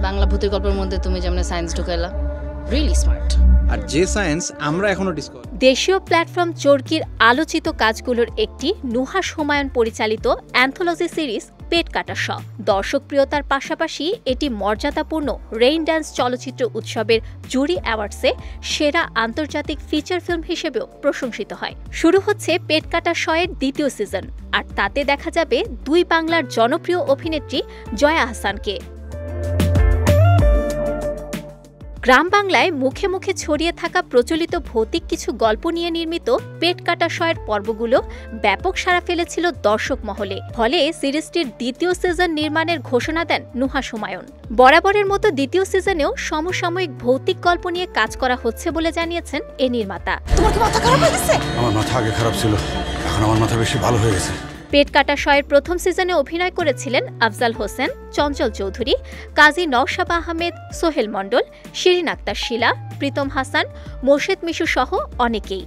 বাংলা ভূতের গল্পের মধ্যে তুমি যেমন সায়েন্স ঢুকাইলা, রিয়েলি স্মার্ট। আর যে সায়েন্স আমরা এখনো ডিসকভার। দেশীয় প্ল্যাটফর্ম চরকির আলোচিত কাজগুলোর একটি নুহাস হুমায়ুন পরিচালিত অ্যান্থোলজি সিরিজ পেট কাটা শ। দর্শকপ্রিয়তার পাশাপাশি এটি মর্যাদাপূর্ণ রেইন ড্যান্স চলচ্চিত্র উৎসবের জুরি অ্যাওয়ার্ডসে সেরা আন্তর্জাতিক ফিচার ফিল্ম হিসেবেও প্রশংসিত হয়। শুরু হচ্ছে পেট কাটা শ-এর দ্বিতীয় সিজন, আর তাতে দেখা যাবে দুই বাংলার জনপ্রিয় অভিনেত্রী জয়া আহসানকে। গ্রাম বাংলায় মুখে মুখে ছড়িয়ে থাকা প্রচলিত ভৌতিক কিছু গল্প নিয়ে নির্মিত পেট কাটা শ-এর পর্বগুলো ব্যাপক সাড়া ফেলেছিল দর্শক মহলে। ফলে সিরিজটির দ্বিতীয় সিজন নির্মাণের ঘোষণা দেন নুহাস হুমায়ুন। বরাবরের মতো দ্বিতীয় সিজনেও সমসাময়িক ভৌতিক গল্প নিয়ে কাজ করা হচ্ছে বলে জানিয়েছেন এ নির্মাতা। তোমার কি মাথা খারাপ হয়ে গেছে? আমার মাথা আগে খারাপ ছিল, এখন আমার মাথা বেশি ভালো হয়ে গেছে। পেট কাটা শ-এর প্রথম সিজনে অভিনয় করেছিলেন আফজাল হোসেন, চঞ্চল চৌধুরী, কাজী নওশাবা আহমেদ, সোহেল মণ্ডল, শিরিন আক্তার শিলা, প্রীতম হাসান, মোর্শেদ মিশু সহ অনেকেই।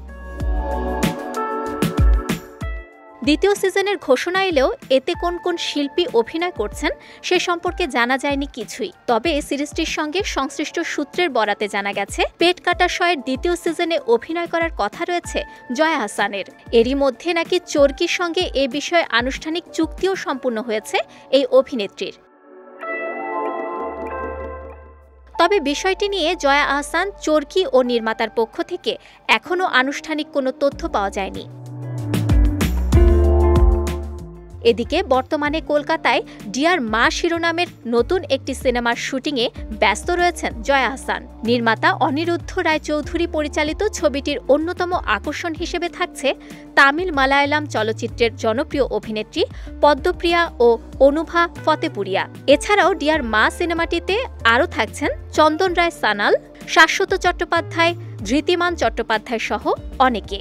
দ্বিতীয় সিজনের ঘোষণা এলেও এতে কোন কোন শিল্পী অভিনয় করছেন সে সম্পর্কে জানা যায়নি কিছুই। তবে সিরিজটির সঙ্গে সংশ্লিষ্ট সূত্রের বরাতে জানা গেছে পেট কাটা শ-এর দ্বিতীয় সিজনে অভিনয় করার কথা রয়েছে জয়া আহসানের। এরই মধ্যে নাকি চরকির সঙ্গে এ বিষয়ে আনুষ্ঠানিক চুক্তিও সম্পূর্ণ হয়েছে এই অভিনেত্রীর। তবে বিষয়টি নিয়ে জয়া আহসান, চরকি ও নির্মাতার পক্ষ থেকে এখনও আনুষ্ঠানিক কোনো তথ্য পাওয়া যায়নি। এদিকে বর্তমানে কলকাতায় ডিয়ার মা শিরোনামের নতুন একটি সিনেমার শুটিংয়ে ব্যস্ত রয়েছেন জয়া আহসান। নির্মাতা অনিরুদ্ধ রায় চৌধুরী পরিচালিত ছবিটির অন্যতম আকর্ষণ হিসেবে থাকছে তামিল মালায়ালাম চলচ্চিত্রের জনপ্রিয় অভিনেত্রী পদ্মপ্রিয়া ও অনুভা ফতেপুরিয়া। এছাড়াও ডিয়ার মা সিনেমাটিতে আরও থাকছেন চন্দন রায় সানাল, শাশ্বত চট্টোপাধ্যায়, ধৃতিমান চট্টোপাধ্যায় সহ অনেকে।